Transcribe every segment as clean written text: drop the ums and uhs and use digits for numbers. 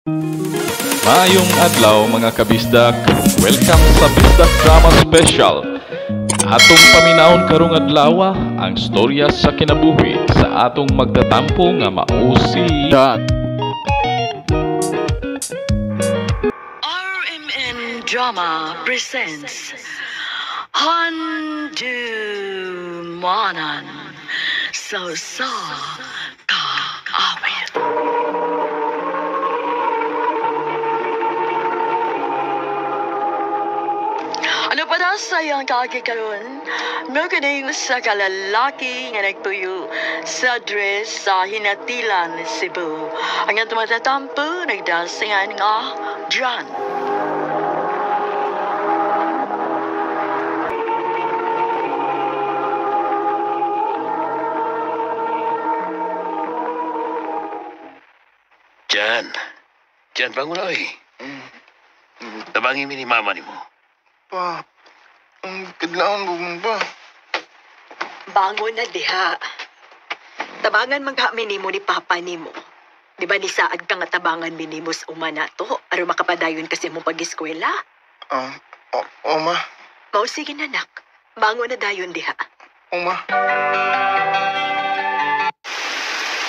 Maayong adlaw mga kabisdak. Welcome sa Bisdak Drama Special. Atong paminahon karong adlaw ang storya sa kinabuhi sa atong magtatampo nga mao si Dan. RMN Drama presents Handu Manan So Ka Awit. Ano pa na sayang kakikaroon? Magaling sa kalalaki nga nagtuyo sa dress sa Hinatilan, Cebu. Ang tumatatampo, nagdasingan nga John. Jan, bangun na oy. Tabangin mi ni mama ni mo. Pa, ang kadlaon mo ba? Bangon na diha. Tabangan maghamin nimo ni Papa nimo. Di ba ni saad ka nga tabangan minimo sa umana to? Aron makapadayon kasi mo pag-eskwela? Ma. Mao sige na nak. Bangon na dayon diha. Ma.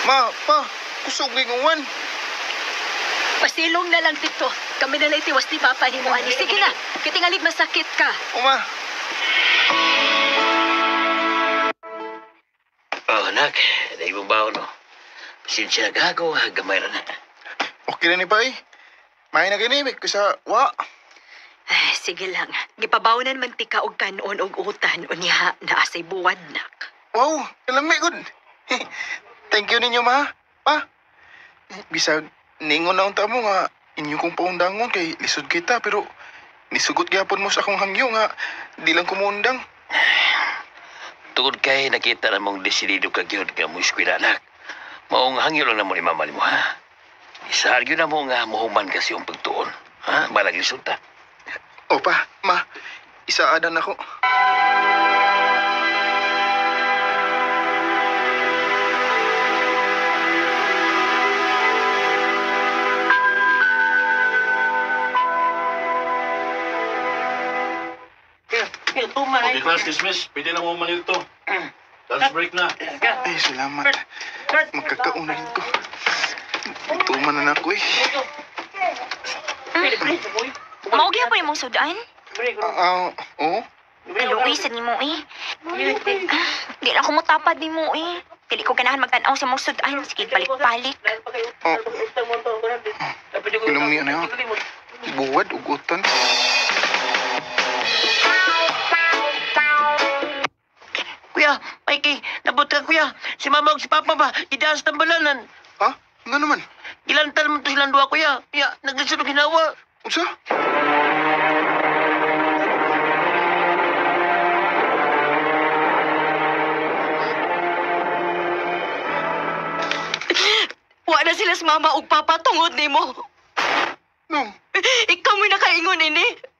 Ma, pa, kusog ni kong wan. Pasilong na lang dito. Kami na lang itiwas ni Papa nimo ani. Sige na. Kitingalig masakit ka. Ma. Oh, anak. Dahil mong baon, no? Pasensya na gago, gamay na na. Okay na ni pa eh. May na ginimik ko sa wa. Ay, sige lang. Gipabawnan man tika og kanon og utan unya na asay buwad nak. Wow, kalami good. Thank you ninyo, ma. Pa. Bisag ningon na unta mo nga inyo kong paundangon kay lisod kita pero nisugot gyapon mo sa akong hangyo nga di lang kumundang. Tungod kay nakita na mong desidido ka gyud ka mo eskwela, anak. Maong hangyo lang na mo ni mama ni mo, ha? Isahagyo na mo nga muhuman kasi yung pagtuon. Ha? Balag resulta. O pa, ma. Isaadan ako. Okay, class dismiss. Pwede na mo manito. Lunch break na. Ay, salamat. Magkakaunahin ko. Tuman na ako eh. Maugya pa yung mong sudan? Oo? Luis, ni mo eh. Di na ako mutapad ni mo eh. Dili ko ganahan magtanaw sa mong sudan. Sige, balik-balik. Inom niya na yun. Buwad, ugutan. Kuya, Mikey, nabot ka, kuya. Si mama o si papa ba? Idaas ng balanan. Ha? Nga naman? Ilantan mo to silang dua, kuya. Kuya, nagdasunod ginawa. Unsa? Wa na sila sa mama ug papa tungod nimo. No. Ikaw mo nakaingon ini.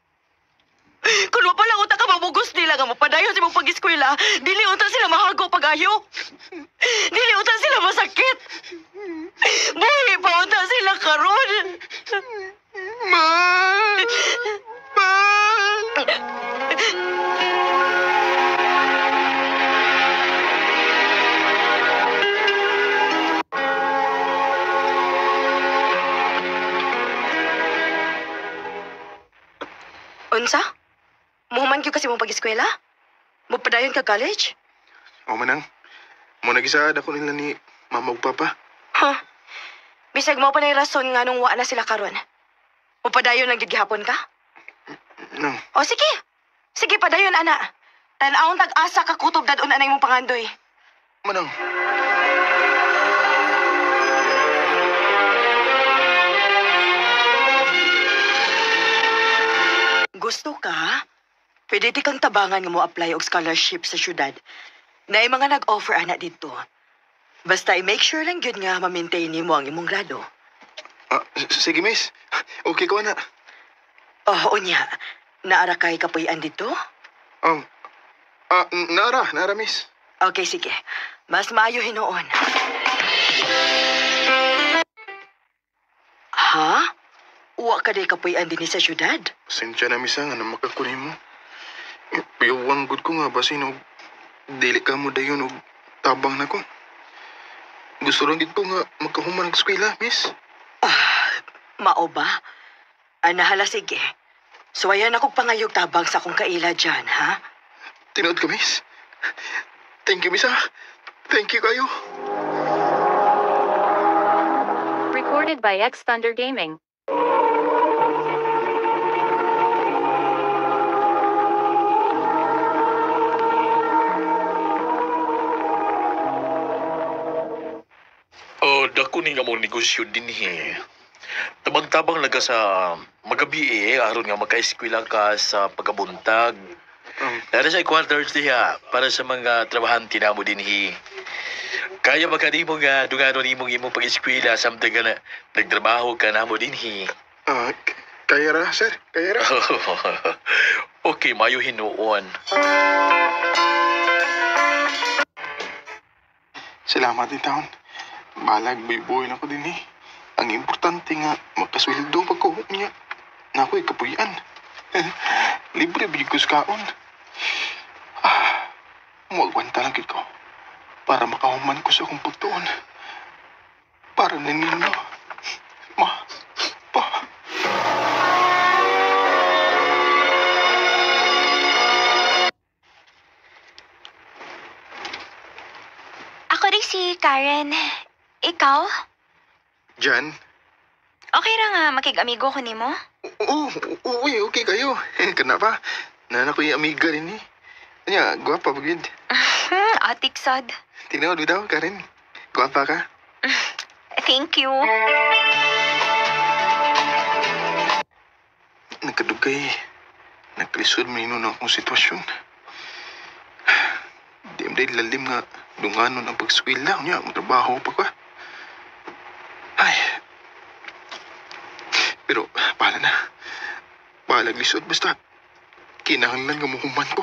Kung wa pala utak ka mabugos nila nga mapadayon sa mong pag-eskwela, dili utak sila mahago pag-ayo. Dili utak sila masakit. Buhi pa utak sila karon. Ma! Ma! Unsa? Muhuman gyud kasi mong pag-eskwela? Mupadayon ka college? O manang. Mo nag-isaad ako nila ni mama ug papa. Ha? Bisag mo pa na yung rason nga nung wa na sila karon. Mupadayon lang gyud gihapon ka? No. O sige. Sige padayon ana. Tan-awon tag-asa ka kutob dadun anay mong pangandoy. Manang. Gusto ka? Pwede di kang tabangan nga mo apply og scholarship sa syudad. Na mga nag-offer ana dito. Basta i-make sure lang yun nga ma-maintain mo ang imong grado. Sige, miss. Okay ko na. Oh, unya. Naara kay kapuy-an dito? Nara, miss. Okay, sige. Mas maayo hinoon. Ha? Uwa ka day kapuyan din sa syudad? Pasensya na misa nga na makakunin mo. Piyawang good ko nga basin og dili ka mo dayon og tabang na ko. Gusto rin ko nga magkahuman ng eskwela, miss. Mao ba? Hala, sige. Suwayan akong pangayog tabang sa kong kaila dyan, ha? Tinood ka, miss. Thank you, miss, ha? Thank you kayo. Recorded by X Thunder Gaming. Oh, dako ni nga mo negosyo din Tabang-tabang laga sa magabi aron nga maka-eskwela ka sa pagkabuntag. Para sa quarters diha, para sa mga trabahante na mo din Kaya baka di mo nga dungano ni mong imong pag-eskwela samtang ka na nagtrabaho ka na mo din Kaya ra, sir. Kaya ra. Okay, mayo hinuon. Salamat din taon. Balag boy-boy na ko din Ang importante nga, makasweldo pag ko niya. Na ako'y kapuyan. Libre bigyan ko sa kaon. Muagwanta lang ko. Para makahuman ko sa akong pagtuon. Para na ninyo. Ma, pa. Ako rin si Karen. Ikaw? Jan? Okay ra nga makig-amigo ko nimo? Oo, okay kayo. Kenapa? Nana ko yung amiga rin Anya, guwapa bagid. Atik sad. Tingnan mo daw, Karen. Guwapa ka. Thank you. Nagkadugay. Nagkalisod mo na akong sitwasyon. Di am dahil lalim nga dunganon ang pagskwila. Anya, magtrabaho pa ka. Ay. Pero, bahala na. Bahalag lisod. Basta, kinahanglan nga muhuman ko.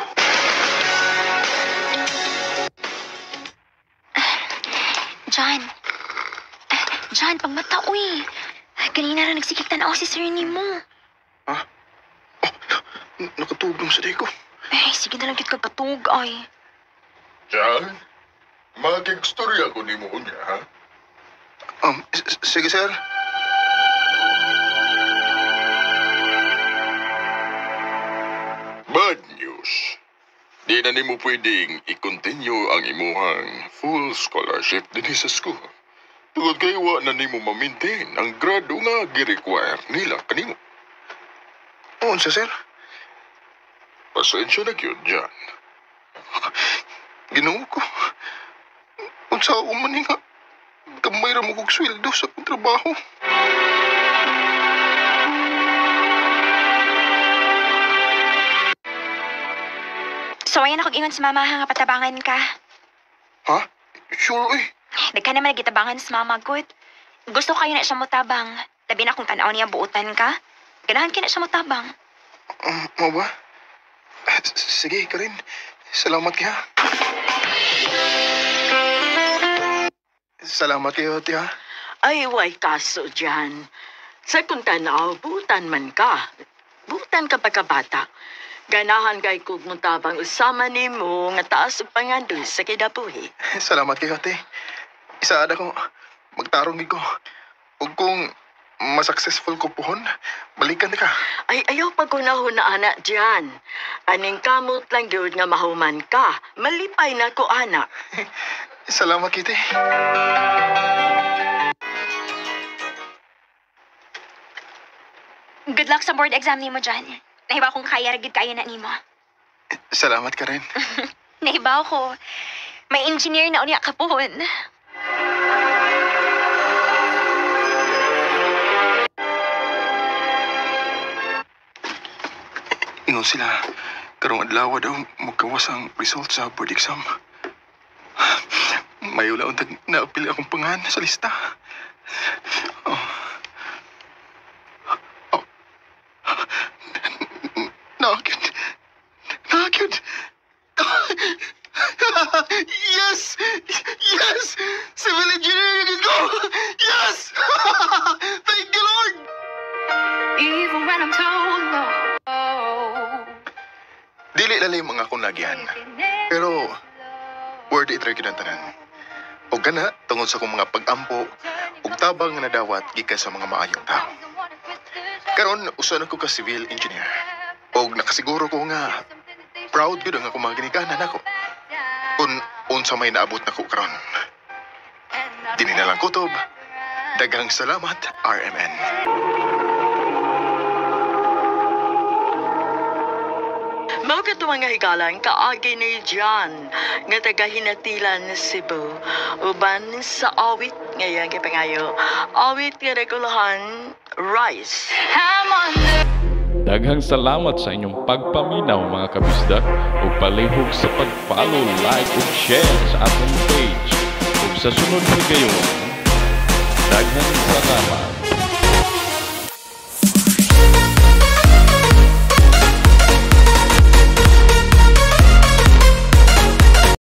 John, pagmata, uy. Kanina na nagsikik tanaw si Sir Nimo. Ha? Nakatugong sa day ko. Sige na lang kit kagkatug, ay. Jan, magigstorya ko ni mo niya, ha? Sige, sir. Bad news. Di na nimo pwedeng i-continue ang imuhang full scholarship din sa school. Tungod kay wa na nimo ma-maintain ang grado nga gi-require nila kanimo. Unsa, sir? Pasensya na gyud, Jan. Ginoo ko. Unsa ako man nga. Kamay ra mo kong sweldo sa akong trabaho. So, ayan ako ingon sa mama nga patabangan ka. Ha? Sure, eh. Nagka naman nagitabangan sa mama, good. Gusto kayo na siya mutabang. Labi na kung tanaw niya buutan ka. Ganahan ka na siya mutabang. Mo ba? Sige, Karen. Salamat ka. Salamat kayo, tiha. Ay, way kaso dyan. Sa kung tanaw, buutan man ka. Buutan ka pagkabata. Ganahan kay kog mutabang usama nimo nga taas ug pangandol sa kidabuhi. Salamat kayo, ate. Isaada ko, magtarong ko. Ug kung masuccessful ko pohon, balikan ka. Ay, ayaw pagkunahon na anak dyan. Aning kamot lang yun nga mahuman ka. Malipay na ko, anak. Salamat, Kitty. Good luck sa board exam nimo, John. Nahibaw kong kaya ragid kayo na nimo. Salamat ka rin. Nahibaw ko. May engineer na unya ka pohon. Ingon sila, karong adlaw daw magkawas ang result sa board exam. May ulaon tag naapil akong pangalan sa lista. Nakakit. Yes! Yes! Civil engineering ko! Yes! Thank you, Lord! Dili lalay mga akong lagyan. Pero, worth it rin tanan. O gana, tungod sa akong mga pag-ampo, ug tabang nga nadawat gikan sa mga maayong tao. Karon, usan ako ka civil engineer. Og nakasiguro ko nga, proud gud ang ako mga ginikanan ako. Unsa may naabot na ko karon. Dili na lang kutob. Daghang salamat, RMN. Mao ka mga higalan kaagi ni John nga taga-Hinatilan Cebu. Uban sa awit ngayon kay pangayo. Awit nga regulahan rice. Daghang salamat sa inyong pagpaminaw mga kabisdak ug palihog sa pag-follow, like ug share sa atong page. Ug sa sunod higayon, daghang salamat.